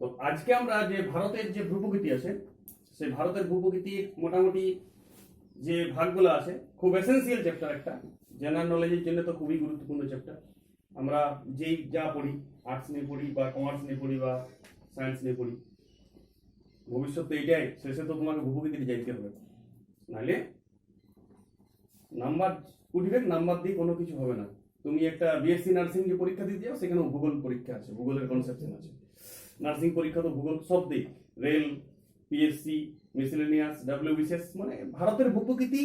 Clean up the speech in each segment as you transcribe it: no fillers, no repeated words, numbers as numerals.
তো আজকে আমরা যে ভারতের যে ভূপ্রকৃতি আছে সেই ভারতের ভূপ্রকৃতির মোটামুটি যে ভাগগুলো আছে খুব এসেন্সিয়াল চ্যাপ্টার, একটা জেনারেল নলেজের জন্য তো খুবই গুরুত্বপূর্ণ চ্যাপ্টার। আমরা যেই যা পড়ি, আর্টস নিয়ে পড়ি বা কমার্স নিয়ে পড়ি বা সায়েন্স নিয়ে পড়ি, ভবিষ্যতে এইটাই শেষে তো তোমাকে ভূপ্রকৃতি যাইতে হবে, নাহলে নাম্বার উঠবে, নাম্বার দিয়ে কোনো কিছু হবে না। তুমি একটা বিএসসি নার্সিং যে পরীক্ষা দিতে যাও, সেখানে ভূগোল পরীক্ষা আছে, ভূগোলের কনসেপশন আছে। নার্সিং পরীক্ষা তো ভূগোল সব দিক, রেল, পিএসসি, মিসেলেনিয়াস, ডাব্লিউবিসিএস, মানে ভারতের ভূপ্রকৃতি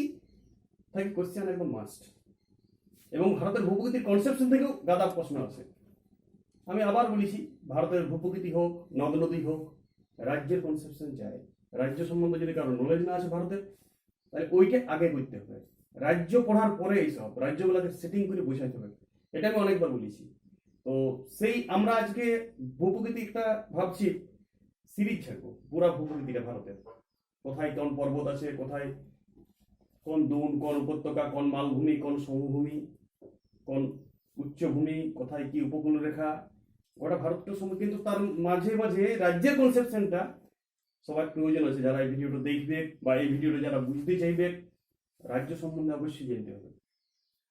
থেকে কোশ্চেন একদম মাস্ট। এবং ভারতের ভূপ্রকৃতির কনসেপশন থেকেও গাদা প্রশ্ন আছে। আমি আবার বলেছি, ভারতের ভূপ্রকৃতি হোক, নদ নদী হোক, রাজ্যের কনসেপশন চাই। রাজ্য সম্বন্ধে যদি কারো নলেজ না আছে ভারতের, তাহলে ওইটা আগে করতে হবে। রাজ্য পড়ার পরে এইসব রাজ্যগুলোকে সেটিং করে বোঝাইতে হবে। এটা আমি অনেকবার বলেছি। তো সেই আমরা আজকে ভূপ্রকৃতি একটা ভাবছি সিরিজ ছাড়বো, পুরা ভূপ্রকৃতিটা ভারতের, কোথায় কোন পর্বত আছে, কোথায় কোন দুন, কোন উপত্যকা, কোন মালভূমি, কোন সমভূমি, কোন উচ্চভূমি, কোথায় কি উপকূল রেখা, গোটা ভারতটা সময়। কিন্তু তার মাঝে মাঝে রাজ্যের কনসেপশনটা সবার প্রয়োজন আছে। যারা এই ভিডিওটা দেখবে বা এই ভিডিওটা যারা বুঝতে চাইবে, রাজ্য সম্বন্ধে অবশ্যই জানতে হবে।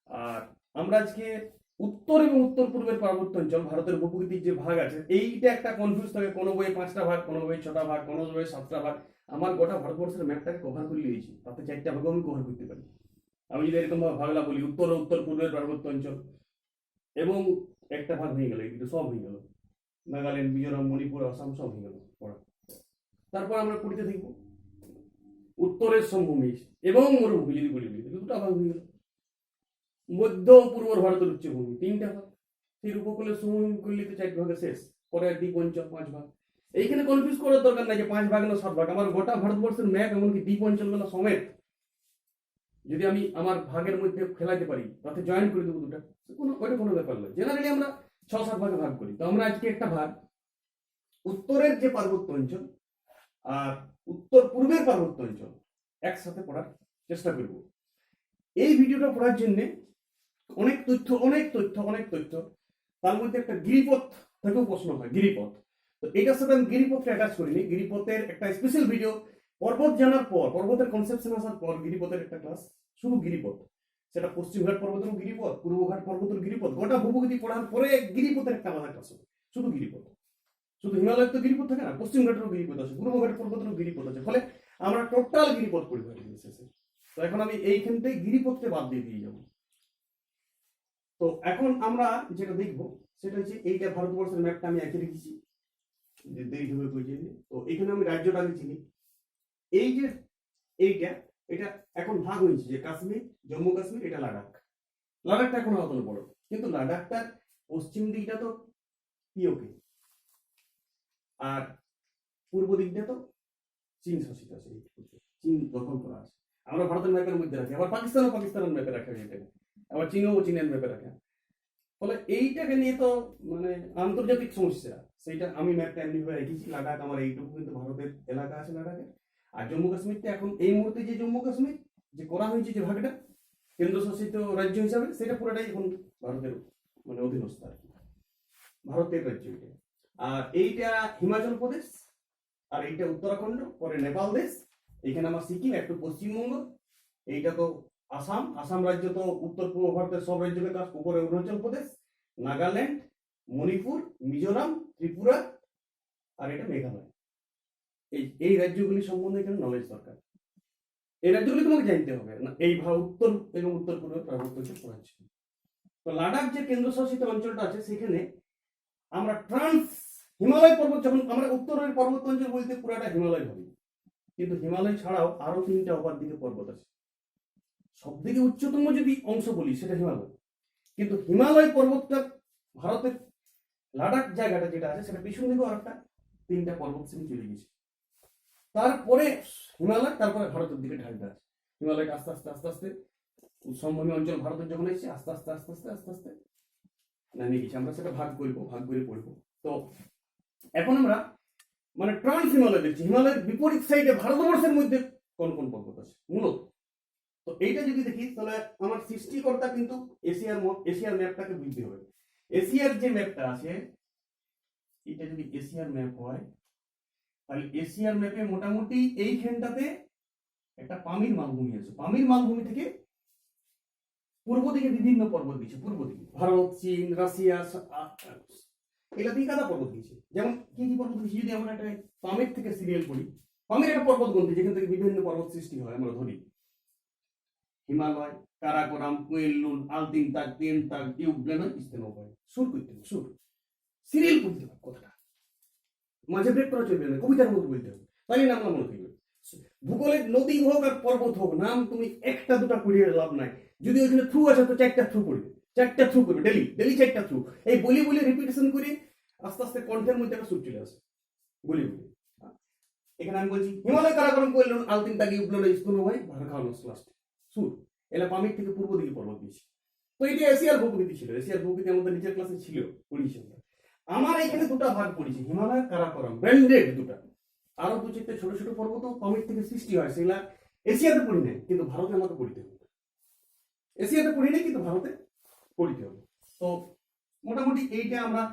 আর আমরা আজকে উত্তর এবং উত্তর পূর্বের পার্বত্য অঞ্চল, ভারতের ভূপ্রকৃতির যে ভাগ আছে, এইটা একটা কনফিউজ থাকে। কোনো বইয়ে 5টা ভাগ, কোনো বইয়ে 6টা ভাগ, কোনো বইয়ে 7টা ভাগ। আমার গোটা ভারতবর্ষের ম্যাপটাকে কভার করে নিয়েছি, তাতে 4টা ভাগও আমি কভার করতে পারি। আমি যদি এরকম ভাবে ভাগলা বলি, উত্তর ও উত্তর পূর্বের পার্বত্য অঞ্চল, এবং একটা ভাগ হয়ে গেল, কিন্তু সব হয়ে গেল, নাগাল্যান্ড, মিজোরাম, মণিপুর, আসাম সব হয়ে গেল পড়া। তারপর আমরা পড়তে থাকবো উত্তরের সমভূমি এবং মরুভূমি, যদি বলি দুটা ভাগ হয়ে গেল। মধ্য ও পূর্ব ভারতের উচ্চভূমি 3টা ভাগ, ফির উপকূলের সমভূমি করলে তো 4 ভাগে শেষ, পরে দ্বীপ অঞ্চল 5 ভাগ। এইখানে কনফিউজ করার দরকার নাই যে 5 ভাগ না 7 ভাগ। আমার গোটা ভারতবর্ষের ম্যাপ, এমনকি দ্বীপ অঞ্চলগুলো সমেত যদি আমি আমার ভাগের মধ্যে ফেলাতে পারি, তাতে জয়েন করে দেবো দুটা, কোনো ব্যাপার নয়। জেনারেলি আমরা 6-7 ভাগে ভাগ করি। তো আমরা আজকে একটা ভাগ উত্তরের যে পার্বত্য অঞ্চল আর উত্তর পূর্বের পার্বত্য অঞ্চল একসাথে পড়ার চেষ্টা করব। এই ভিডিওটা পড়ার জন্য অনেক তথ্য, তার মধ্যে একটা গিরিপথ থেকেও প্রশ্ন হয়, গিরিপথ। তো এটার সাথে আমি গিরিপথটা অ্যাটাচ করিনি। গিরিপথের একটা স্পেশাল ভিডিও, পর্বত জানার পর, পর্বতের কনসেপশন আসার পর গিরিপথের একটা ক্লাস, শুধু গিরিপথ। সেটা পশ্চিমঘাট পর্বতের গিরিপথ, পূর্বঘাট পর্বতের গিরিপথ, গোটা ভূপ্রকৃতি পড়ার পরে গিরিপথের একটা আলাদা ক্লাস হবে, শুধু গিরিপথ। শুধু হিমালয়ের তো গিরিপথ থাকে না, পশ্চিমঘাটেরও গিরিপথ আছে, পূর্বঘাট পর্বতেরও গিরিপথ আছে। ফলে আমরা টোটাল গিরিপথ পড়ে ফেলি শেষে। তো এখন আমি এইখানটাই গিরিপথকে বাদ দিয়ে যাবো। তো এখন আমরা যেটা দেখব সেটা হচ্ছে, এইটা ভারতবর্ষের ম্যাপটা আমি এঁকে রেখেছি, যে দেরি হবে বুঝিয়ে দিই। তো এখানে আমি রাজ্যটা আমি চিনি। এই যে এটা এখন ভাগ হয়েছে, যে কাশ্মীর, জম্মু কাশ্মীর, এটা লাদাখ। লাদাখটা এখন অত বড়, কিন্তু লাদাখটার পশ্চিম দিকটা তো পিওকে, আর পূর্ব দিকটা তো চীন শাসিত আছে, চীন দখল করা আছে। আমরা ভারতের ম্যাপের মধ্যে রাখি, আবার পাকিস্তানের ম্যাপে রাখা যায়, আবার চীনের ম্যাপে রাখা। ফলে এইটাকে নিয়ে তো মানে আন্তর্জাতিক সমস্যা, সেইটা আমি ম্যাপটা এমনি ভাবে রেখেছি। লাদাখ আমার এইটুকু কিন্তু ভারতের এলাকা আছে লাদাখে। আর জম্মু কাশ্মীরটা এখন এই মুহূর্তে যে জম্মু কাশ্মীর যে করা হয়েছে, যে ভাগটা কেন্দ্রশাসিত রাজ্য হিসাবে, সেটা পুরোটাই এখন ভারতের মানে অধীনস্থ আর কি, ভারতের রাজ্য এটা। আর এইটা হিমাচল প্রদেশ, আর এইটা উত্তরাখণ্ড, পরে নেপাল দেশ, এইখানে আমার সিকিম, একটু পশ্চিমবঙ্গ, এইটা তো আসাম রাজ্য তো উত্তর পূর্ব ভারতের সব রাজ্যকে কাজ, উপরে অরুণাচল প্রদেশ, নাগাল্যান্ড, মণিপুর, মিজোরাম, ত্রিপুরা, আর এটা মেঘালয়। এই রাজ্যগুলি সম্বন্ধে এখানে নলেজ দরকার। এই রাজ্যগুলি তোমাকে জানতে হবে না, এই উত্তর এবং উত্তর পূর্বের পার্বত্য অঞ্চল পড়াচ্ছি। তো লাদাখ যে কেন্দ্রশাসিত অঞ্চলটা আছে, সেখানে আমরা ট্রান্স হিমালয় পর্বত, যখন আমরা উত্তরের পার্বত্য অঞ্চল বলতে পুরাটা হিমালয় ভাবি, কিন্তু হিমালয় ছাড়াও আরো 3টা অপর দিকে পর্বত আছে। সব থেকে উচ্চতম যদি অংশ বলি সেটা হিমালয়, কিন্তু হিমালয় পর্বতটা ভারতের লাদাখ জায়গাটা যেটা আছে, সেটা পিছন দিকেও আরেকটা 3টা পর্বত শ্রেণী চলে গেছে। তারপরে হিমালয়, তারপরে ভারতের দিকে ঢালটা আছে। হিমালয়টা আস্তে আস্তে আস্তে আস্তে সমভূমি অঞ্চল ভারতের যখন এসেছে, আস্তে আস্তে আস্তে আস্তে আস্তে আস্তে নামিয়ে গেছে। আমরা সেটা ভাগ করে পড়বো। তো এখন আমরা মানে ট্রান্স হিমালয় দেখছি, হিমালয়ের বিপরীত সাইডে ভারতবর্ষের মধ্যে কোন কোন পর্বত আছে মূলত। তো এইটা যদি দেখি, তাহলে আমার সৃষ্টিকর্তা কিন্তু এশিয়ার ম্যাপটাকে বুঝতে হবে। এশিয়ার যে ম্যাপটা আছে, এটা যদি এশিয়ার ম্যাপ হয় তাহলে এশিয়ার ম্যাপে মোটামুটি এইখানটাতে একটা পামির মালভূমি আছে। পামির মালভূমি থেকে পূর্ব দিকে বিভিন্ন পর্বত দিচ্ছে, পূর্ব দিকে ভারত, চীন, রাশিয়া, এগুলা দিকে কাদা পর্বত দিয়েছে। যেমন কি কি পর্বত দিয়েছে, যদি আমরা একটা পামের থেকে সিরিয়াল করি, পামের একটা পর্বত গ্রন্থি যেখান থেকে বিভিন্ন পর্বত সৃষ্টি হয়, আমরা ধরি হিমালয়, কারাকোরাম, কুয়েলুন, আলতিনতাক, তেনতাক, ইউগ্লেনয়, ইস্তেনোভয়। সুর করতে হবে, সুর সিরিয়াল করতে হবে কথাটা, মাঝে ব্রেক করা চলবে না, কবিতার মতো বলতে হবে, তাহলে নাম মনে থাকবে। ভূগোলের নদী হোক আর পর্বত হোক, নাম তুমি একটা দুটা পড়িয়ে লাভ নাই। যদি ওইখানে থ্রু আছে তো 4টা থ্রু করবে, 4টা থ্রু করবে, ডেলি ডেলি 4টা থ্রু। এই বলি বলি রিপিটেশন করে আস্তে আস্তে কণ্ঠের মধ্যে একটা সুর চলে আসে, বলি বলি। এখানে আমি বলছি হিমালয়, কারাকোরাম, কুয়েলুন, আলতিনতাক, ইউগ্লেনয়, ইস্তেনোভয়, ভারখানোস, লাস্ট সুর। এলা পামির থেকে পূর্ব দিকে পর্বত দিয়েছে। তো এটা এশিয়ার ভূপ্রকৃতি ছিল, এশিয়ার ভূপ্রকৃতি আমাদের নিচের ক্লাসে ছিল, পড়িয়েছি আমরা। আমার এখানে দুটা ভাগ পড়েছি, হিমালয়, কারাকোরাম, ব্র্যান্ডেড দুটা। আরো দু চারটে ছোট ছোট পর্বত পামির থেকে সৃষ্টি হয়, সেগুলা এশিয়াতে পড়ি নাই, কিন্তু ভারতে আমাকে পড়িতে হবে। এশিয়াতে পড়ি নাই, কিন্তু ভারতে পড়িতে হবে। তো মোটামুটি এইটা আমরা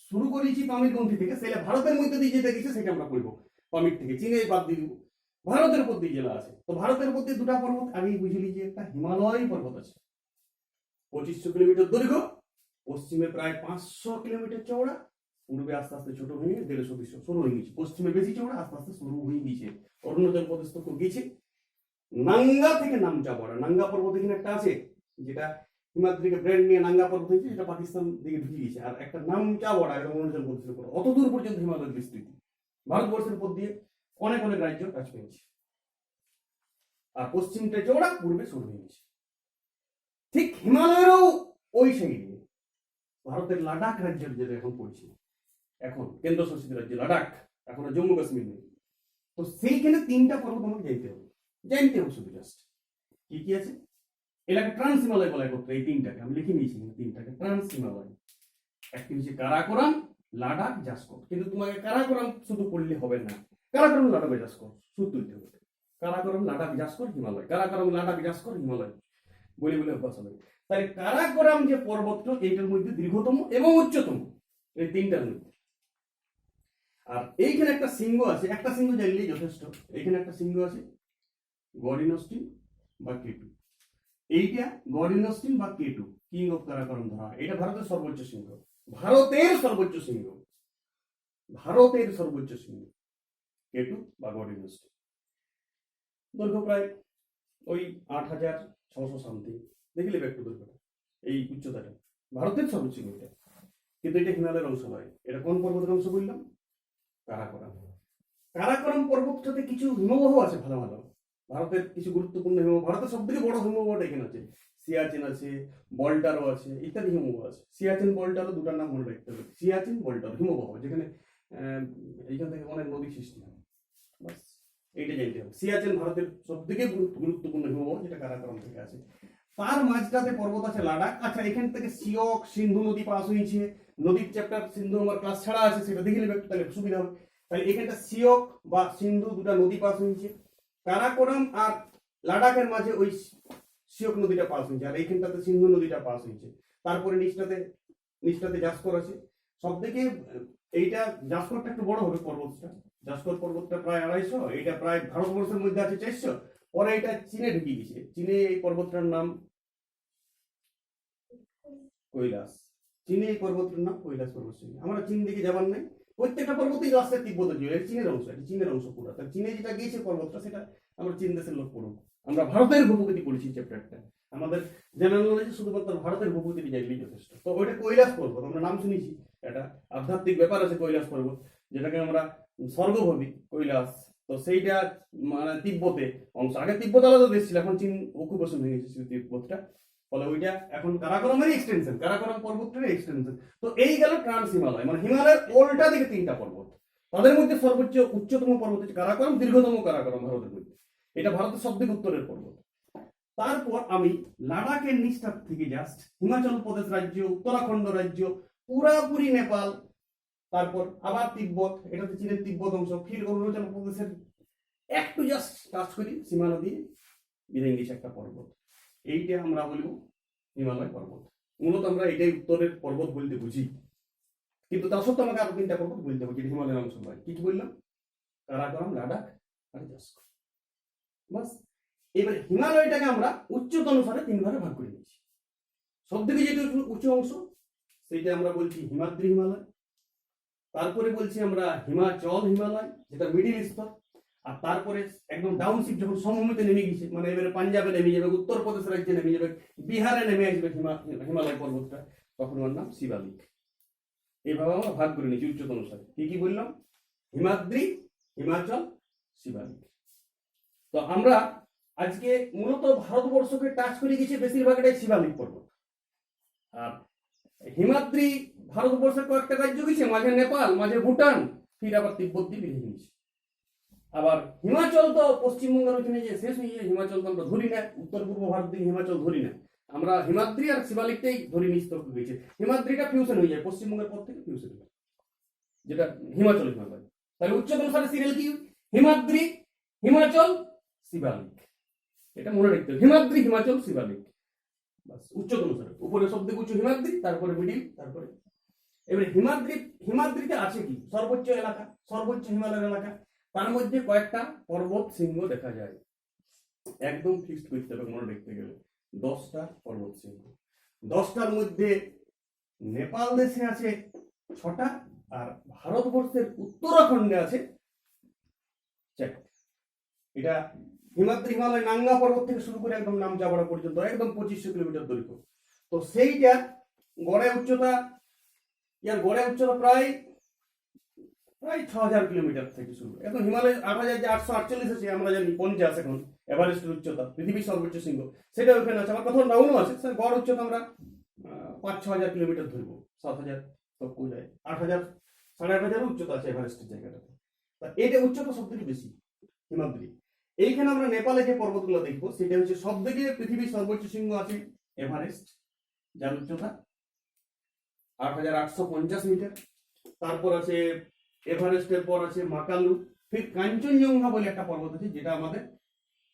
শুরু করেছি পামির গ্রন্থি থেকে, সেটা ভারতের মধ্যে দিয়ে যেটা গেছে সেটা আমরা পড়বো পামির থেকে। চীনে বাদ দিয়ে দিব, ভারতের উপর দিয়ে জেলা আছে। তো ভারতের মধ্যে দুটা পর্বত আগেই বুঝলি, যে একটা হিমালয় পর্বত আছে 2500 কিলোমিটার দৈর্ঘ্য, পশ্চিমে প্রায় 500 কিলোমিটার চওড়া, পূর্বে আস্তে আস্তে ছোট হয়ে 150-200 সরু হয়ে গেছে, পশ্চিমে বেশি চওড়া, আস্তে আস্তে সরু হয়ে গেছে, অরুণাচল প্রদেশ তো গেছে। নাঙ্গা থেকে নামচা বড়া, নাঙ্গা পর্বত এখানে একটা আছে, যেটা হিমাদ্রি থেকে ব্র্যান্ড নিয়ে নাঙ্গা পর্বত হয়েছে, যেটা পাকিস্তান দিকে ঢুকে গেছে। আর একটা নামচা বড়া, এটা অরুণাচল প্রদেশের উপর, অত দূর পর্যন্ত হিমালয়ের বিস্তৃতি। ভারতবর্ষের উপর দিয়ে অনেক অনেক রাজ্য টাচ পেয়েছে। আর পশ্চিমটা চওড়া, পূর্বে সরু হয়ে গেছে। ঠিক হিমালয়েরও ওই সাইডে ভারতের লাদাখ রাজ্যের, যেটা এখন পড়ছে, এখন কেন্দ্রশাসিত রাজ্য লাদাখ, এখন জম্মু কাশ্মীর নেই। তো সেইখানে 3টা পর্বত আমাকে জানতে হবে, শুধু জাস্ট কি কি আছে। এলাকা ট্রান্স হিমালয় বলা করতে, এই 3টাকে আমি লিখে নিয়েছি, 3টাকে ট্রান্স হিমালয়। একটি হচ্ছে কারাকোরাম, লাদাখ, জাসকর। কিন্তু তোমাকে কারাকোরাম শুধু পড়লে হবে না, কারাকোরাম, লাদাখ, জাসকর শুধু তুলতে হবে। কারাকোরাম, লাদাখ, জাসকর, হিমালয়, কারাকোরাম, লাদাখ, জাসকর, হিমালয় বলে বলে অভ্যাস হবে। তাই কারাকোরাম যে পর্বতটা, এইটার মধ্যে দীর্ঘতম এবং উচ্চতম, এই 3টার মধ্যে। আর এইখানে একটা সিংহ আছে, একটা সিংহ জানলেই যথেষ্ট। এইখানে একটা সিংহ আছে, গডিনস্টিন বা কেটু। এইটা গডিনস্টিন বা কেটু, কিং অফ কারাকোরাম ধরা। এটা ভারতের সর্বোচ্চ সিংহ, ভারতের সর্বোচ্চ সিংহ, ভারতের সর্বোচ্চ সিংহ কেটু বা গডিনস্টিন। দৈর্ঘ্য প্রায় ওই 8600 সামথিং, দেখলে একটু দৈর্ঘ্যটা, এই উচ্চতাটা ভারতের সর্বোচ্চ এটা। কিন্তু এটা হিমালয়ের অংশ নয়। এটা কোন পর্বতের অংশ বললাম? কারাকোরাম। কারাকোরাম পর্বতটাতে কিছু হিমবাহ আছে ভালো ভালো, ভারতের কিছু গুরুত্বপূর্ণ হিমবাহ। ভারতের সব থেকে বড় হিমবাহটা এখানে আছে, সিয়াচেন আছে, বল্টারও আছে, ইত্যাদি হিমবাহ আছে। সিয়াচেন, বল্টারও, দুটার নাম মনে রাখতে হবে। সিয়াচেন, বল্টার হিমবাহ, যেখানে এইখান থেকে অনেক নদী সৃষ্টি হয়। বাস এইটা জানতে হবে। সিয়াচেন ভারতের সব থেকে গুরুত্বপূর্ণ হিমবাহ, যেটা কারাকোরাম থেকে আছে। তার মাঝটাতে পর্বত আছে লাদাখ। আচ্ছা, এখান থেকে সিয়ক, সিন্ধু নদী পাস হয়েছে। নদীর চ্যাপ্টার সিন্ধু আমার ক্লাস ছাড়া আছে, সেটা দেখে নেবে একটু, তাহলে সুবিধা হবে। তাহলে এখানটা সিয়ক বা সিন্ধু দুটা নদী পাস হয়েছে। কারাকোরাম আর লাদাখের মাঝে ওই সিয়ক নদীটা পাস হয়েছে, আর এইখানটাতে সিন্ধু নদীটা পাস হয়েছে। তারপরে নিচটাতে জাসকর আছে। সব থেকে এইটা জাসকরটা একটু বড় হবে পর্বতটা। জাসকর পর্বতটা প্রায় 250, এটা প্রায় ভারতবর্ষের মধ্যে আছে 400। পরে এটা চীনে ঢুকে গেছে। চীনে এই পর্বতটার নাম কৈলাস। চীনে এই পর্বতটার নাম কৈলাস পর্বত। আমরা চীন দিকে যাবার নাই, প্রত্যেকটা পর্বতই রাস্তায় তিব্বত জুড়ে, এটা চীনের অংশ, এটা চীনের অংশ পুরো। তার চীনে যেটা গিয়েছে পর্বতটা, সেটা আমরা চীন দেশের লোক পড়ব। আমরা ভারতের ভূপ্রকৃতি পড়েছি চ্যাপ্টারটা, আমাদের জেনারেল নলেজে শুধুমাত্র ভারতের ভূপ্রকৃতি জানলেই যথেষ্ট। তো ওইটা কৈলাস পর্বত, আমরা নাম শুনেছি, এটা আধ্যাত্মিক ব্যাপার আছে কৈলাস পর্বত, যেটাকে আমরা স্বর্গ ভাবি কৈলাস। তো সেইটা মানে তিব্বতে অংশ। আগে তিব্বত আলাদা দেশ ছিল, এখন চীন অকুপেশন হয়ে গেছে তিব্বতটা। ফলে ওইটা এখন কারাকোরামের এক্সটেনশন, কারাকোরাম পর্বতের এক্সটেনশন। তো এই গেল ট্রান্স হিমালয়, মানে হিমালয়ের উল্টা দিকে 3টা পর্বত। তাদের মধ্যে সর্বোচ্চ উচ্চতম পর্বত হচ্ছে কারাকোরাম, দীর্ঘতম কারাকোরাম ভারতের মধ্যে। এটা ভারতের সবথেকে উত্তরের পর্বত। তারপর আমি লাদাখের নিচটা থেকে জাস্ট হিমাচল প্রদেশ রাজ্য, উত্তরাখণ্ড রাজ্য, পুরাপুরি নেপাল, তারপর আবার তিব্বত, এটাতে চীনের তিব্বত অংশ, ফির অরুণাচল প্রদেশের একটু জাস্ট টাচ করি সীমানা দিয়ে, বেরিয়ে গেছে একটা পর্বত। এইটা আমরা বলবো হিমালয় পর্বত। মূলত আমরা এটাই উত্তরের পর্বত বলতে বুঝি। কিন্তু তা সত্ত্বেও আমাকে আরো 3টা পর্বত বলতে হবে যেটা হিমালয়ের অংশ নয়। কি কি বললাম? কারাকোরাম, লাদাখ আর জাসকর। বাস। এবার হিমালয়টাকে আমরা উচ্চতা অনুসারে 3 ভাগে ভাগ করে নিয়েছি। সবথেকে যেটা উঁচু অংশ সেটা আমরা বলছি হিমাদ্রি হিমালয়, তারপরে বলছি আমরা হিমাচল হিমালয় যেটা মিডিল স্তর, আর তারপরে একদম ডাউনশিপ যখন সমভূমিতে নেমে গেছে, মানে এবারে পাঞ্জাবে নেমে যাবে, উত্তরপ্রদেশ রাজ্যে নেমে যাবে, বিহারে নেমে আসবে হিমালয় পর্বতটা, তখন ওর নাম শিবালিক। এইভাবে আমরা ভাগ করে নিয়েছি উচ্চতা অনুসারে। কি কি বললাম? হিমাদ্রি, হিমাচল, শিবালিক। তো আমরা আজকে মূলত ভারতবর্ষকে টাচ করে গেছি বেশিরভাগটাই শিবালিক পর্বত। আর হিমাদ্রি ভারতবর্ষের কয়েকটা রাজ্য গেছে, মাঝে নেপাল, মাঝে ভুটান, ফির আবার তিব্বত দিয়ে বেরিয়ে গেছে। আবার হিমাচল তো পশ্চিমবঙ্গের ওখানে যে শেষ হয়ে যায়, হিমাচল তো আমরা ধরি না, উত্তর পূর্ব ভারত দিকে হিমাচল ধরি না, আমরা হিমাদ্রি আর শিবালিকটাই ধরি নিস্তর গেছে। হিমাদ্রিটা ফিউশন হয়ে যায় পশ্চিমবঙ্গের পর থেকে, ফিউশন হয়ে যায় যেটা হিমাচল হিমালয়। তাহলে উচ্চতা অনুসারে সিরিয়াল কি? হিমাদ্রি, হিমাচল, শিবালিক। এটা মনে রাখতে হবে, হিমাদ্রি, হিমাচল, শিবালিক। বাস, উচ্চতা অনুসারে উপরে সব থেকে উঁচু হিমাদ্রি, তারপরে মিডিল, তারপরে এবারে হিমাদ্রিতে আছে কি? সর্বোচ্চ এলাকা, সর্বোচ্চ হিমালয়ের এলাকা, তার মধ্যে কয়েকটা পর্বত শৃঙ্গ দেখা যায়। একদম ফিক্সড করতে হবে মনে রাখতে গেলে 10টা পর্বত শৃঙ্গ। 10টার মধ্যে নেপাল দেশে আছে 6টা, আর ভারতবর্ষের উত্তরাখণ্ডে আছে 4টা। এটা হিমাদ্রি হিমালয় নাঙ্গা পর্বত থেকে শুরু করে একদম নামচাবড়া পর্যন্ত একদম 2500 কিলোমিটার দৈর্ঘ্য। তো সেইটা গড়ে উচ্চতা প্রায় 6000 কিলোমিটার থেকে শুরু। এখন হিমালয় 8848 আছে, আমরা জানি 50 এখন এভারেস্টের উচ্চতা, পৃথিবীর সর্বোচ্চ শৃঙ্গ, সেটা ওখানে আছে। আমার কোথাও ডাউনও আছে, গড় উচ্চতা আমরা 5-6000 কিলোমিটার ধরবো, 7000 তক যায়, 8000 8500 উচ্চতা আছে এভারেস্টের জায়গাটাতে। তা এটা উচ্চতা সব থেকে বেশি হিমাদ্রি। এইখানে আমরা নেপালে যে পর্বতগুলো দেখবো সেটা হচ্ছে সব থেকে পৃথিবীর সর্বোচ্চ শৃঙ্গ আছে এভারেস্ট, যার উচ্চতা 8850 মিটার। তারপর আছে এভারেস্টের পর আছে মাকালু, ফির কাঞ্চনজঙ্ঘা বলে একটা পর্বত আছে যেটা আমাদের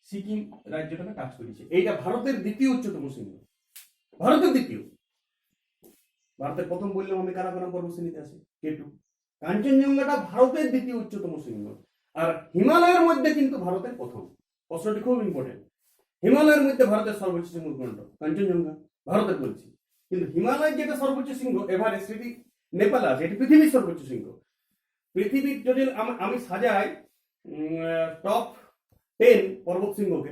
সিকিম রাজ্যটাকে টাচ করেছে। এইটা ভারতের দ্বিতীয় উচ্চতম শৃঙ্গ, ভারতের দ্বিতীয়। ভারতের প্রথম বললাম আমি কারাকোরাম পর্বত শ্রেণীতে আছে K2। কাঞ্চনজঙ্ঘাটা ভারতের দ্বিতীয় উচ্চতম শৃঙ্গ, আর হিমালয়ের মধ্যে কিন্তু ভারতের প্রথম। প্রশ্নটি খুব ইম্পর্টেন্ট। হিমালয়ের মধ্যে ভারতের সর্বোচ্চ শৃঙ্গ কোনটা? কাঞ্চনজঙ্ঘা, ভারতের বলছি। কিন্তু হিমালয়ের যেটা সর্বোচ্চ শৃঙ্গ এভারেস্ট, এটি নেপালে আছে, এটি পৃথিবীর সর্বোচ্চ শৃঙ্গ। পৃথিবীর যদি আমি সাজাই টপ 10 পর্বত শৃঙ্গকে,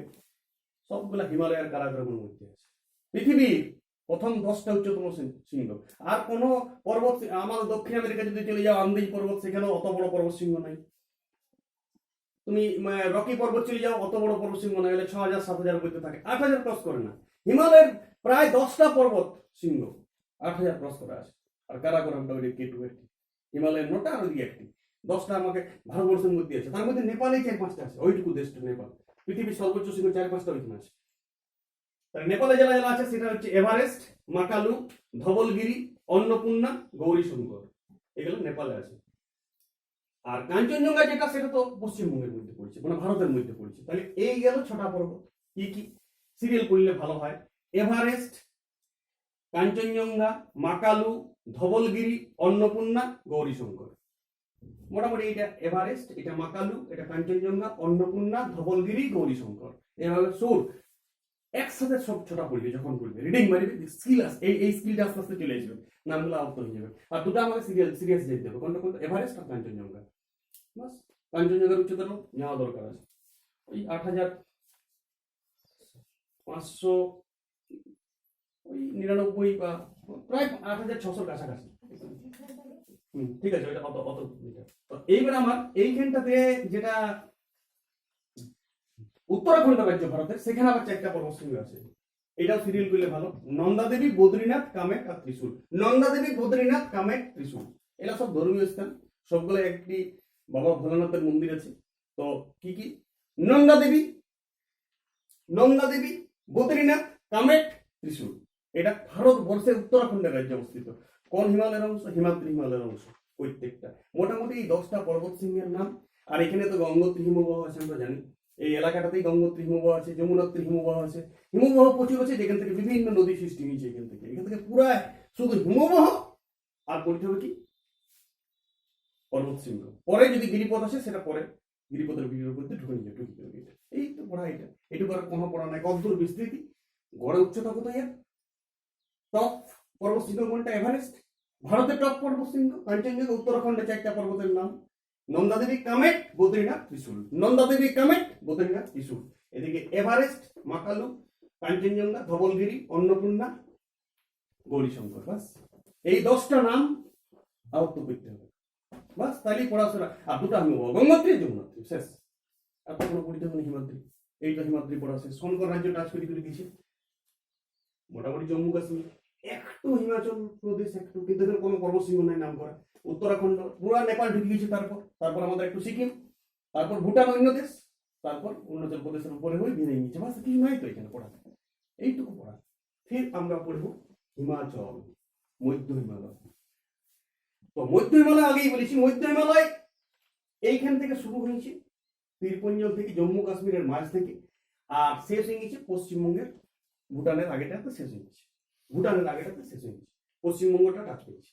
সবগুলা হিমালয়ের কারাকোরামের মধ্যে আছে। পৃথিবীর প্রথম 10টা উচ্চতম শৃঙ্গ। আর কোন পর্বত, আমাদের দক্ষিণ আমেরিকা যদি চলে যাও আন্দিজ পর্বত, সেখানেও অত বড় পর্বত শৃঙ্গ নাই। তুমি রকি পর্বত চলে যাও, অত বড় পর্বত শৃঙ্গ নাই, 6000-7000 বইতে থাকে, 8000 ক্রস করে না। হিমালয়ের প্রায় 10টা পর্বত শৃঙ্গ 8000 ক্রস করে আছে। আর কারাকোরামটা ওই K2 একটি, হিমালয়ের 9টা আর ওইদিকে একটি, 10টা আমাকে ভারতবর্ষের মধ্যে আছে। তার মধ্যে নেপালে 4-5টা আছে, ওইটুকু দেশটা নেপাল, পৃথিবীর সর্বোচ্চ শৃঙ্গ 4-5টা ওইখানে আছে। তাহলে নেপালে জেলা জেলা আছে, সেটা হচ্ছে এভারেস্ট, মাকালু, ধবলগিরি, অন্নপূর্ণা, গৌরীশঙ্কর, এগুলো নেপালে আছে। আর কাঞ্চনজঙ্ঘা যেটা, সেটা তো পশ্চিমবঙ্গের মধ্যে পড়ছে, মানে ভারতের মধ্যে পড়ছে। তাহলে এই গেল 6টা পর্বত। কি কি সিরিয়াল করলে ভালো হয়? এভারেস্ট, কাঞ্চনজঙ্ঘা, মাকালু, ধবলগিরি, অন্নপূর্ণা, গৌরীশঙ্কর। মোটামুটি এটা এভারেস্ট, এটা মাকালু, এটা কাঞ্চনজঙ্ঘা, অন্নপূর্ণা, ধবলগিরি, গৌরীশঙ্কর। এভাবে সুর একসাথে সব 6টা পড়বে, যখন পড়বে রিডিং মারিবে, স্কিল আসবে, এই স্কিলটা আস্তে আস্তে চলে আসবে, নামগুলো আউট হয়ে যাবে। আর দুটো আমাকে সিরিয়াস যেতে হবে, কোনটা কোনটা? এভারেস্ট আর কাঞ্চনজঙ্ঘা। বাস, কাঞ্চনজঙ্ঘার উচ্চতা নেওয়া দরকার আছে ওই 8500, ওই 99 বা প্রায় 8600 কাছাকাছি। ঠিক আছে, ওইটা অত মিটার। তো এইবার আমার এইখানটাতে যেটা উত্তরাখণ্ড রাজ্য ভারতের, সেখানে আবার 4টা পর্বত শৃঙ্গ আছে। এটাও সিরিয়াল করলে ভালো। নন্দা দেবী, বদ্রীনাথ, কামেট আর ত্রিশূল। নন্দা দেবী, বদ্রীনাথ, কামেট, ত্রিশূল, এরা সব ধর্মীয় স্থান। সবগুলো একটি বাবা ভোলানাথের মন্দির আছে। তো কি কি? নন্দা দেবী, বদ্রীনাথ, কামেট, ত্রিশূল। এটা ভারতবর্ষের উত্তরাখণ্ডের রাজ্যে অবস্থিত। কোন হিমালয়ের অংশ? হিমাদ্রি হিমালয়ের অংশ প্রত্যেকটা। মোটামুটি এই 10টা পর্বত শৃঙ্গের নাম। আর এখানে তো গঙ্গোত্রী হিমবাহ আছে, আমরা জানি। এই এলাকাটাতেই গঙ্গোত্রী হিমবাহ আছে, যমুনোত্রী হিমবাহ আছে, হিমবাহ প্রচুর আছে, যেখান থেকে বিভিন্ন নদী সৃষ্টি হয়েছে। এখান থেকে পুরা শুধু হিমবাহ। আর পড়তে হবে কি? পর্বত শৃঙ্গ। পরে যদি গিরিপথ আসে সেটা পরে গিরিপথের ভিডিওর মধ্যে ঢুকে নিয়ে ঢুকে যাবে। এই তো পড়া, এটুকু আর কোনো পড়া নাই। কদ্দূর বিস্তৃতি, গড়ে উচ্চতা কত ইয়ার, টপ পর্বত শৃঙ্গ কোনটা? এভারেস্ট। ভারতের টপ পর্বত শৃঙ্গ কাঞ্চনজঙ্ঘা। উত্তরাখণ্ডে 4টা পর্বতের নাম, নন্দাদেবী, কামেট, বদ্রীনাথ, ত্রিশূল। নন্দাদেবী, কামেট, বদ্রীনাথ, ত্রিশূল। এদিকে এভারেস্ট, মাকালু, কাঞ্চনজঙ্ঘা, ধবলগিরি, অন্নপূর্ণা, গৌরীশঙ্কর। বাস এই 10টা নাম আয়ত্ত করতে হবে। বাস তাহলেই পড়াশোনা। আর দুটো আমি গঙ্গোত্রী, যমুনোত্রী, শেষ। আর তো কোনো পড়িতে হবে হিমাদ্রি। এইটা হিমাদ্রি পড়া শেষ। শঙ্কর রাজ্য টাচ করে করে দিয়েছে মোটামুটি। জম্মু কাশ্মীর একটু, হিমাচল প্রদেশ একটু, কিন্তু এদের কোনো পর্বত শৃঙ্গ নাই নাম করা। উত্তরাখণ্ড পুরা নেপাল ঢুকে গেছে। তারপর আমাদের একটু সিকিম, তারপর ভুটান অন্য দেশ, তারপর অরুণাচল প্রদেশের উপরে হয়ে বেরিয়ে গেছে। বাস কিছু নাই তো এখানে পড়া, এইটুকু পড়া। ফির আমরা পড়বো হিমাচল, মধ্য হিমালয়। তো মধ্য হিমালয় আগেই বলেছি, মধ্য হিমালয় এইখান থেকে শুরু হয়েছে, পীরপঞ্জল থেকে, জম্মু কাশ্মীরের মাঝ থেকে, আর শেষ হয়ে গেছে পশ্চিমবঙ্গের ভুটানের আগেটাতে শেষ হয়ে গেছে। ভুটানের আগেটাতে শেষ হয়ে গেছে, পশ্চিমবঙ্গটা টাচ করেছে।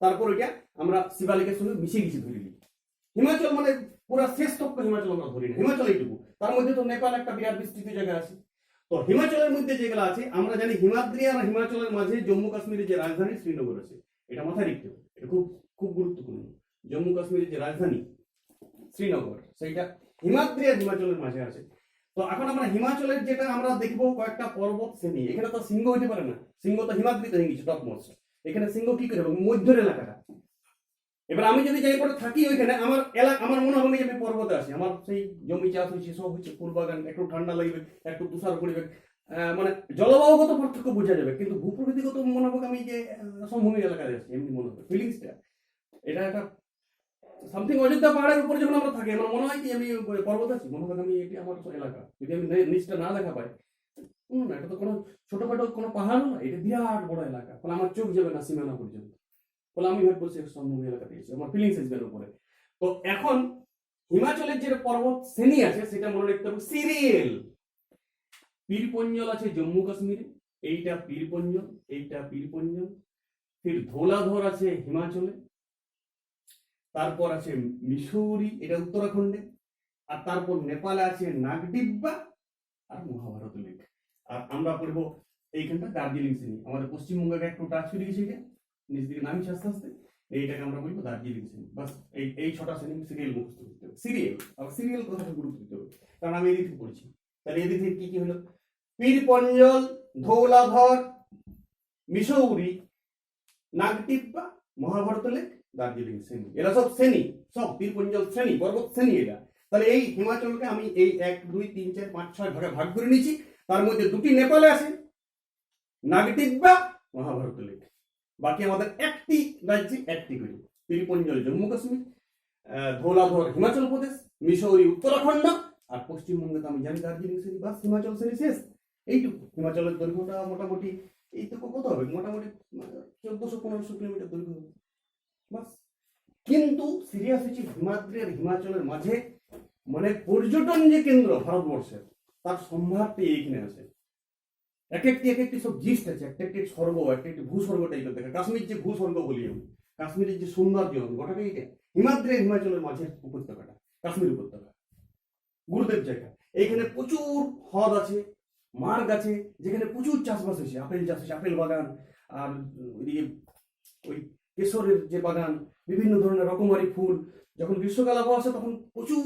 তারপর এটা আমরা শিবালিকের সঙ্গে মিশে গেছি ধরে নিই। হিমাচল মানে পুরো শেষ তক্ক হিমাচল আমরা ধরি না, হিমাচল এইটুকু। তার মধ্যে তো নেপাল একটা বিরাট বিস্তৃত জায়গা আছে। তো হিমাচলের মধ্যে যেগুলো আছে আমরা জানি, হিমাদ্রি আর হিমাচলের মাঝে জম্মু কাশ্মীরের যে রাজধানী শ্রীনগর আছে, এটা মাথায় রাখতে হবে, এটা খুব খুব গুরুত্বপূর্ণ। জম্মু কাশ্মীরের যে রাজধানী শ্রীনগর, সেইটা হিমাদ্রি আর হিমাচলের মাঝে আছে। তো এখন আমরা হিমাচলের যেটা আমরা দেখবো কয়েকটা পর্বত শ্রেণী। এখানে তো সিংহ হইতে পারে না, সিংহ তো হিমাদ্রিতে হয়ে গেছে টপ মোস্ট। এখানে সিংহ কি করে হবে? মধ্যের এলাকাটা। এবার আমি যদি যাই পরে থাকি ওইখানে, আমার এলাকা, আমার মনে হবে যে আমি পর্বতে আছি, আমার সেই জমি চাষ হয়েছে, সব হচ্ছে, ফুল বাগান, একটু ঠান্ডা লাগবে, একটু তুষার পড়বে, মানে জলবায়ুগত পার্থক্য বোঝা যাবে, কিন্তু ভূপ্রকৃতিগত মনে হবে আমি যে সমভূমি এলাকায় আছি, এমনি মনে হবে ফিলিংসটা। এটা একটা সামথিং। অযোধ্যা পাহাড়ের উপরে যখন আমরা থাকি, আমার মনে হয় কি আমি পর্বত আছি, মনে হয় আমি এটি আমার এলাকা। যদি আমি নিচটা না দেখা পাই, না, এটা তো কোনো ছোটখাটো কোনো পাহাড় না, এটা বিরাট বড় এলাকা। ফলে আমার চোখ যাবে না সীমানা পর্যন্ত, ফলে আমি ভাববো সে সমভূমি এলাকাতে এসেছি, আমার ফিলিংস আসবে উপরে। তো এখন হিমাচলের যে পর্বত শ্রেণী আছে সেটা মনে রাখতে হবে সিরিয়াল। পীরপঞ্জল আছে জম্মু কাশ্মীরে, এইটা পীরপঞ্জল, এইটা পীরপঞ্জল। ফির ধৌলাধর আছে হিমাচলে, তারপর আছে মিসৌরি, এটা উত্তরাখণ্ডে, আর তারপর নেপালে আছে নাগডিব্বা আর মহাভারত লেক। আর আমরা পড়বো এইখানটা দার্জিলিং শ্রেণী। আমাদের পশ্চিমবঙ্গকে একটু টাচ করে গেছে, এটা নিচ দিকে নামিছে আস্তে আস্তে, এইটাকে আমরা বলবো দার্জিলিং শ্রেণী। বাস এই 6টা শ্রেণী সিরিয়াল মুখস্থ করতে হবে। সিরিয়াল, আর সিরিয়াল কথাটা গুরুত্ব দিতে হবে, কারণ আমি এদিকে পড়েছি। তাহলে এদিক থেকে কি কি হলো? পীরপঞ্জল, ধৌলাধর, মিসৌরি, নাগটিপ্পা, মহাভারত লেক, দার্জিলিং শ্রেণী। এরা সব শ্রেণী, সব পীরপঞ্জল শ্রেণী, পর্বত শ্রেণী এরা। তাহলে এই হিমাচলকে আমি এই 1 2 3 4 5 6 ভাগে ভাগ করে নিয়েছি। তার মধ্যে 2টি নেপালে আছে, নাগটিব্বা, মহাভারত লেক। বাকি আমাদের একটি রাজ্যে একটি করে, পীরপঞ্জল জম্মু কাশ্মীর, ধৌলাধর হিমাচল প্রদেশ, মিসৌরি উত্তরাখণ্ড, আর পশ্চিমবঙ্গে তো আমি জানি দার্জিলিং শ্রেণী। বাস হিমাচল শ্রেণী শেষ। এইটুকু। হিমাচলের দৈর্ঘ্যটা মোটামুটি এইটুকু কত হবে? মোটামুটি 1400-1500 কিলোমিটার দৈর্ঘ্য হবে। বাস। কিন্তু সিরিয়াস হচ্ছে হিমাদ্রি আর হিমাচলের মাঝে, মানে পর্যটন যে কেন্দ্র ভারতবর্ষের, তার সম্ভারটি এইখানে আছে। এক একটি সব জিস্ট আছে, একটা একটি স্বর্গ, একটা একটি ভূস্বর্গ টাইপের দেখা। কাশ্মীর যে ভূস্বর্গ বলি আমি, কাশ্মীরের যে সৌন্দর্য, গোটাটা এইটা হিমাদ্রি হিমাচলের মাঝের উপত্যকাটা, কাশ্মীর উপত্যকা, গুরুদেব জায়গা। এইখানে প্রচুর হ্রদ আছে, মার্গ আছে, যেখানে প্রচুর চাষবাস হয়েছে, আপেল চাষ হয়েছে, আপেল বাগান, আর ওইদিকে ওই কেশরের যে বাগান, বিভিন্ন ধরনের রকমারি ফুল। যখন গ্রীষ্মকাল আবহাওয়া আসে তখন প্রচুর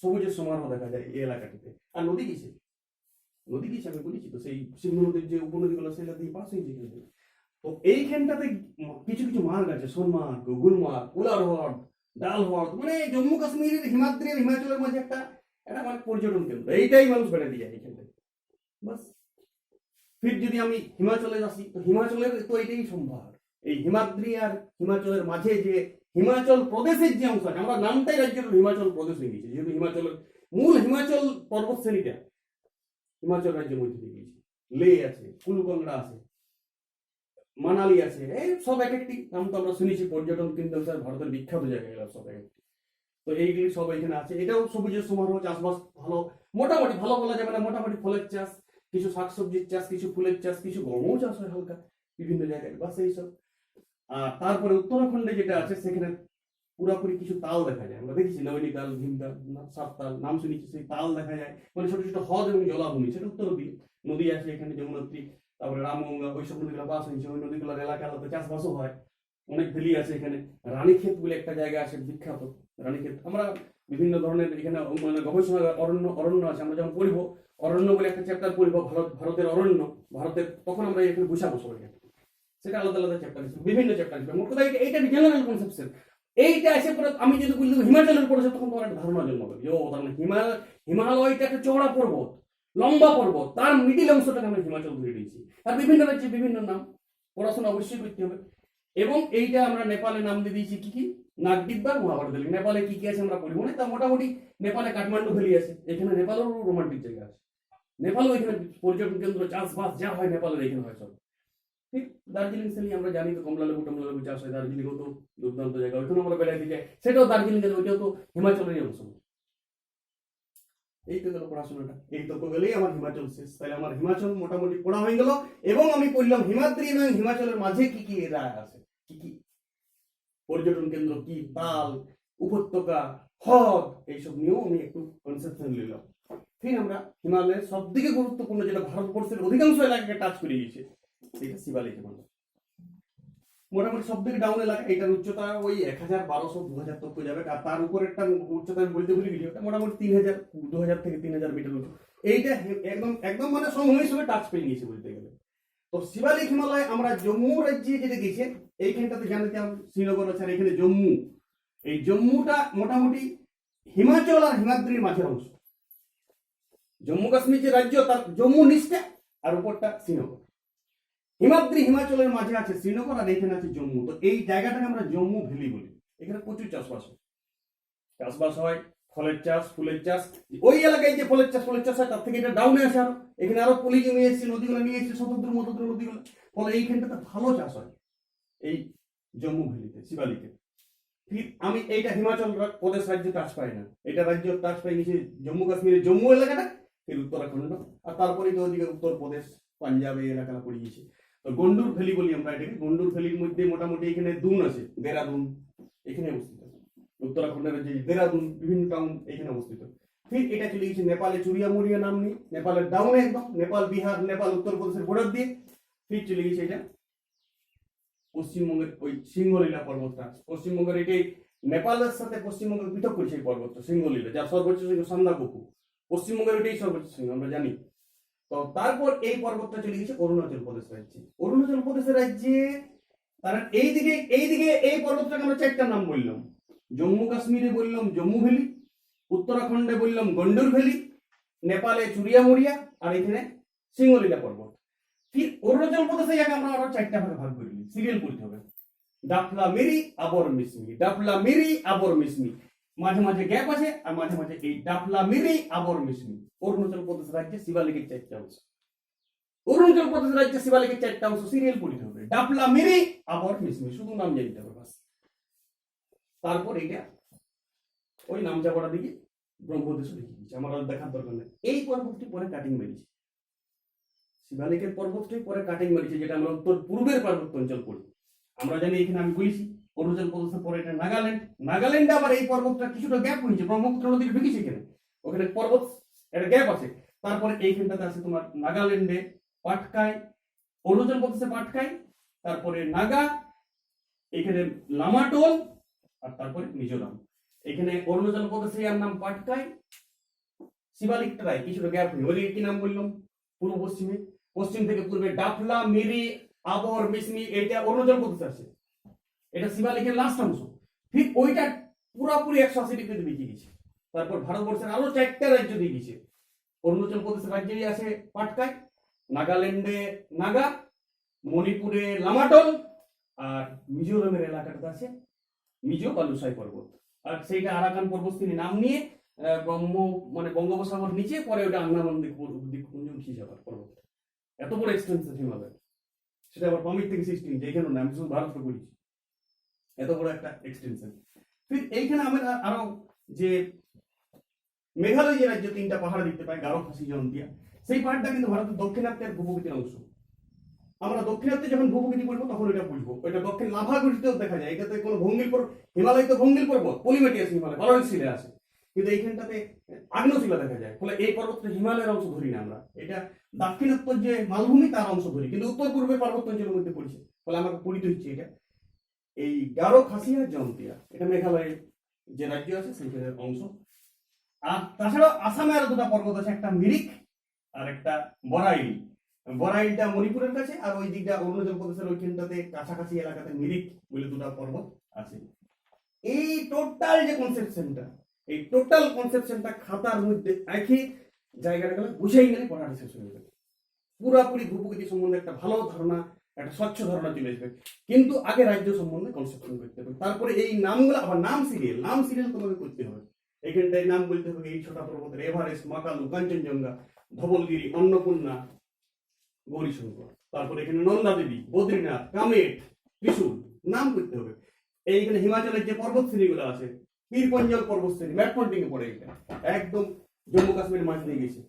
সবুজের সমারোহ দেখা যায় এই এলাকাটিতে। আর নদী গেছে, আমি বলেছি তো, সেই সিন্ধু নদীর যে উপনদীগুলো সেটা দিয়ে পাশ হয়েছে কিন্তু। তো এইখানটাতে কিছু কিছু মার্গ আছে, সোনমার্গ, গুলমার্গ, কোলার হ্রদ, ডাল হ্রদ, মানে জম্মু কাশ্মীরের হিমাদ্রি আর হিমাচলের মাঝে একটা মানে পর্যটন কেন্দ্র। এইটাই মানুষ বেড়াতে যায় এইখানটায়। বাস। ফির যদি আমি হিমাচলে আসি, তো হিমাচলের তো এটাই সম্ভার। এই হিমাদ্রি আর হিমাচলের মাঝে যে হিমাচল প্রদেশের যে অংশ আছে, আমরা নামটাই রাজ্যের হিমাচল প্রদেশ হয়ে গেছে, যেহেতু হিমাচলের মূল হিমাচল পর্বত শ্রেণীটা হিমাচল রাজ্যের মধ্যে দিয়ে গেছে। লে আছে, কুলুকংড়া আছে, মানালি আছে, এই সব এক একটি নাম তো আমরা শুনেছি পর্যটন কেন্দ্র হিসেবে, ভারতের বিখ্যাত জায়গা এগুলো সব এক একটি। তো এইগুলি সব এখানে আছে। এটাও সবুজের সমারোহ, চাষবাস ভালো, মোটামুটি ভালো বলা যাবে না, মোটামুটি ফলের চাষ, কিছু শাকসবজির চাষ, কিছু ফুলের চাষ, কিছু গমও চাষ হয় হালকা বিভিন্ন জায়গায়। বাস এইসব। আর তারপরে উত্তরাখণ্ডে যেটা আছে, সেখানে পুরাপুরি কিছু তাল দেখা যায়। আমরা দেখেছি নৈনিতাল, ভীমতাল, সাততাল নাম শুনেছি, সেই তাল দেখা যায়, মানে ছোট ছোট হ্রদ এবং জলাভূমি, সেটা উত্তর দিকে নদী আছে এখানে, যমুনোত্রী, তারপরে রামগঙ্গা, ওইসব নদীগুলো পাস হয়েছে, ওই নদীগুলোর এলাকাতে চাষবাসও হয়, অনেক ভ্যালি আছে এখানে। রানীক্ষেত বলে একটা জায়গা আছে বিখ্যাত, রানীক্ষেত। আমরা বিভিন্ন ধরনের এখানে মানে গবেষণা অরণ্য আছে, আমরা যখন পড়িব অরণ্য বলে একটা চ্যাপ্টার পড়িব, ভারতের অরণ্য, ভারতের, তখন আমরা এখানে বুঝাবো সবাইকে, সেটা আলাদা আলাদা চ্যাপ্টার আছে, বিভিন্ন চ্যাপ্টার আছে। মোট কথা এইটা জেনারেল কনসেপশন। এইটা এসে পরে আমি যদি বলি হিমাচলের পড়েছে, তখন তোমার একটা ধারণা জন্মাবে যে ও তার মানে হিমালয়টা একটা চওড়া পর্বত, লম্বা পর্বত, তার মিডিল অংশটাকে আমরা হিমাচল ধরে দিয়েছি। আর বিভিন্ন রাজ্যে বিভিন্ন নাম, পড়াশোনা অবশ্যই করতে হবে। এবং এইটা আমরা নেপালে নাম দিয়ে দিয়েছি কি নাগডিব্বা, মহাভারত ভ্যালি। নেপালে কি কি আছে আমরা পড়িব না, তা মোটামুটি নেপালে কাঠমান্ডু ভ্যালি আছে, এখানে নেপালেরও রোমান্টিক জায়গা আছে, নেপালও এখানে পর্যটন কেন্দ্র, চাষবাস যা হয় নেপালের এখানে হয় সব। ঠিক দার্জিলিং সেলি আমরা জানি তো, কমলালেবু টমলালেবু চাষ হয়, দার্জিলিংও তো দুর্দান্ত জায়গা, ওইখানে আমরা বেড়াইতে যাই, সেটাও দার্জিলিং এর, ওইটাও তো হিমাচলেরই অংশ। এই তো গেল পড়াশোনাটা, এই তো গেলেই আমার হিমাচল শেষ। তাহলে আমার হিমাচল মোটামুটি পড়া হয়ে গেল, এবং আমি পড়লাম হিমাদ্রি এবং হিমাচলের মাঝে কি কি রায় আছে, কি কি পর্যটন কেন্দ্র, কি তাল, উপত্যকা, হ্রদ, এইসব নিয়েও আমি একটু কনসেপশন নিলাম। ফির আমরা হিমালয়ের সব থেকে গুরুত্বপূর্ণ, যেটা ভারতবর্ষের অধিকাংশ এলাকাকে টাচ করে গিয়েছে, সেটা শিবালিক হিমালয়। মোটামুটি সব থেকে ডাউন এলাকা, এটার উচ্চতা ওই 1200-2000 তক যাবে, আর তার উপর একটা উচ্চতা আমি বলতে ভুলে গেছি, ওটা মোটামুটি 2000 থেকে 3000 মিটার উঁচু। এইটা একদম একদম মানে সমভূমির সঙ্গে টাচ পেয়ে গিয়েছে বলতে গেলে। তো শিবালিক হিমালয় আমরা জম্মু রাজ্যে যেটা গেছে, এইখানটাতে জানতাম শ্রীনগর আছে, আর এখানে জম্মু। এই জম্মুটা মোটামুটি হিমাচল আর হিমাদ্রির মাঝের অংশ। জম্মু কাশ্মীর যে রাজ্য, তার জম্মু নিচটা আর উপরটা শ্রীনগর। হিমাদ্রি হিমাচলের মাঝে আছে শ্রীনগর, আর এখানে আছে জম্মু। তো এই জায়গাটাকে আমরা জম্মু ভ্যালি বলি। এখানে প্রচুর চাষবাস হয়, ফলের চাষ, ফুলের চাষ। ওই এলাকায় যে ফলের চাষ হয়, তার থেকে এটা ডাউনে আছে আরো, এখানে আরো পলি জমি এসেছে, নদীগুলো নিয়ে এসেছে, শতদ্র মতদ্র নদীগুলো, ফলে এইখানটাতে ভালো চাষ হয় এই জম্মু ভ্যালিতে, শিবালিকে। ঠিক আমি এইটা হিমাচল প্রদেশ রাজ্য টাচ পাই না, এটা রাজ্য টাচ পাই নিচে জম্মু কাশ্মীরের জম্মু এলাকাটা, ফির উত্তরাখণ্ড, আর তারপরে তো ওদিকে উত্তরপ্রদেশ, পাঞ্জাব, এই এলাকাটা পড়ে গেছে। তো গন্ডুর ভ্যালি বলি আমরা এটাকে। গন্ডুর ভ্যালির মধ্যে মোটামুটি এখানে দুন আছে, দেরাদুন এখানে অবস্থিত, উত্তরাখণ্ডের যে দেরাদুন, বিভিন্ন টাউন এখানে অবস্থিত। ঠিক এটা চলে গেছে নেপালে, চুরিয়া মুড়িয়া নাম নিয়ে, নেপালের ডাউনে একদম, নেপাল, বিহার, নেপাল, উত্তরপ্রদেশের বর্ডার দিয়ে। ঠিক চলে গেছে এটা পশ্চিমবঙ্গের ওই সিংহলীলা পর্বতটা। পশ্চিমবঙ্গের এটাই নেপালের সাথে পশ্চিমবঙ্গের পৃথক করেছে এই পর্বতটা, সিংহলীলা, যার সর্বোচ্চ সিংহ সান্দাকফু। পশ্চিমবঙ্গের এটাই সর্বোচ্চ সিংহ, আমরা জানি। তো তারপর এই পর্বতটা চলে গেছে অরুণাচল প্রদেশ রাজ্যে। অরুণাচল প্রদেশ রাজ্যে তারা এইদিকে এই পর্বতটাকে আমরা চারটা নাম বললাম। জম্মু কাশ্মীরে বললাম জম্মু ভ্যালি, উত্তরাখণ্ডে বললাম গন্ডুর ভ্যালি, নেপালে চুরিয়া মুড়িয়া, আর এখানে সিংহলীলা পর্বত। ঠিক অরুণাচল প্রদেশে যাকে আমরা আরো চারটা ভাগে ভাগ করি, সিরিয়াল করতে হবে। ডাফলা মিরি, আবর মিসমি, ডাফলা মিরি, আবর মিসমি, মাঝে মাঝে গ্যাপ আছে, আর মাঝে মাঝে এই ডাফলা মিরি, আবর মিসমি। অরুণাচল প্রদেশ রাজ্যে শিবালিকের চারটা অংশ। অরুণাচল প্রদেশ রাজ্যে শিবালিকের চারটা অংশ সিরিয়াল পড়তে হবে, ডাফলা মিরি, আবর মিসমি, শুধু নাম জানতে হবে বাস। তারপর এটা ওই নামচাপাড়া দিকে ব্রহ্মদেশ লিখে দিচ্ছে, আমার আর দেখার দরকার নেই। এই পর্বতটি পরে কাটিং মেরেছে, শিবালিকের পর্বতটি পরে কাটিং মেরেছে, যেটা আমরা উত্তর পূর্বের পার্বত্য অঞ্চল পড়ি। আমরা জানি এখানে আমি বলেছি অরুণাচল প্রদেশের পরে এটা নাগাল্যান্ডে আবার এই পর্বতটা কিছুটা গ্যাপ হয়েছে, ব্রহ্মপুত্র নদীকে ঢুকেছে এখানে, ওখানে পর্বত একটা গ্যাপ আছে। তারপরে এইখানটাতে আছে তোমার নাগাল্যান্ডে পাটকাই, অরুণাচল প্রদেশে পাটকাই, তারপরে নাগা, এখানে লামাটোল, আর তারপরে মিজোরাম। এখানে অরুণাচল প্রদেশে এর নাম পাটকাই, শিবালিকটায় কিছুটা গ্যাপ হয়ে, ওই কি নাম বললাম পূর্ব পশ্চিমে, পশ্চিম থেকে পূর্বে ডাফলা মিরি, আবর মিসমি, এটা অরুণাচল প্রদেশে আছে, এটা শিবালিকের লাস্ট অংশ। ঠিক ওইটা পুরোপুরি 180 ডিগ্রিতে বেঁকে গেছে। তারপর ভারতবর্ষের আরো চারটা রাজ্য দিয়ে গেছে, অরুণাচল প্রদেশের রাজ্যে আছে পাটকাই, নাগাল্যান্ডে নাগা, মণিপুরে লামাটল, আর মিজোরামের এলাকাটাতে আছে মিজো বালুসাই পর্বত। আর সেইটা আরাকান পর্বতশ্রেণী নাম নিয়ে বঙ্গোপসাগর নিচে, পরে ওটা আন্দামান দ্বীপপুঞ্জ উঠে যাবার পর্বত। এত বড় এক্সটেনশন হিমালয়, সেটা আবার পামির থেকে 16, যেখানে না আমি শুধু ভারতকে বলেছি, এত বড় একটা এক্সটেনশন। ঠিক এইখানে আমরা আরো যে মেঘালয় যে রাজ্য 3টা পাহাড় দেখতে পাই, গারো, খাসি, জয়ন্তিয়া, সেই পাহাড়টা কিন্তু ভারতের দক্ষিণাত্যের ভূপ্রকৃতির অংশ। আমরা দক্ষিণাত্যে যখন ভূপ্রকৃতি পড়বো তখন এটা বুঝবো। এটা দক্ষিণ লাভাগুড়িতেও দেখা যায়, এটাতে কোনো ভঙ্গিল পর্বত, হিমালয় তো ভঙ্গিল পর্বত, পলিমেটিয়াস হিমালয়, বারাণসীতে আছে, কিন্তু এইখানটাতে আগ্নেয়শিলা দেখা যায়। ফলে এই পর্বতটা হিমালয়ের অংশ ধরি না আমরা, এটা দাক্ষিণাত্য যে মালভূমি তার অংশ ধরি, কিন্তু উত্তর পূর্বে পার্বত্যাঞ্চলের মধ্যে পড়ছে। ফলে আমাকে পরিচিত হচ্ছে এটা এই গারো খাসিয়া জয়ন্তিয়া, এটা মেঘালয়ের যে রাজ্য আছে সেইখানের অংশ। আর তাছাড়াও আসামে আরো দুটো পর্বত আছে, একটা মিরিক আর একটা বরাইল। বরাইলটা মণিপুরের কাছে, আর ওই দিকটা অরুণাচল প্রদেশের ওইখানটাতে কাছাকাছি এলাকাতে মিরিক বলে দুটো পর্বত আছে। এই টোটাল যে কনসেপশনটা, এই টোটাল কনসেপশনটা খাতার মধ্যে একই জায়গাটা গেলে বুঝেই গেলে পড়াটা শেষ হয়ে যাবে। পুরাপুরি ভূপ্রকৃতি সম্বন্ধে একটা ভালো ধারণা, একটা স্বচ্ছ ধারণা চলে আসবে। কিন্তু আগে রাজ্য সম্বন্ধে কনসেপশন করতে হবে, তারপরে এই নামগুলো আবার নাম সিরিয়াল তোমাকে করতে হবে। এখানটায় নাম বলতে হবে এই ছোটা পর্বতের এভারেস্ট, মাকালু, কাঞ্চনজঙ্ঘা, ধবলগিরি, অন্নপূর্ণা, গৌরীশঙ্কর, তারপরে এখানে নন্দা দেবী, বদ্রীনাথ, কামেট, ত্রিশূল, নাম করতে হবে। এইখানে হিমাচলের যে পর্বত শ্রেণীগুলো আছে, পীরপঞ্জল পর্বত শ্রেণী, ম্যাটপন্টিং এ পড়ে, এটা একদম জম্মু কাশ্মীর মাঝ দিয়ে গেছে।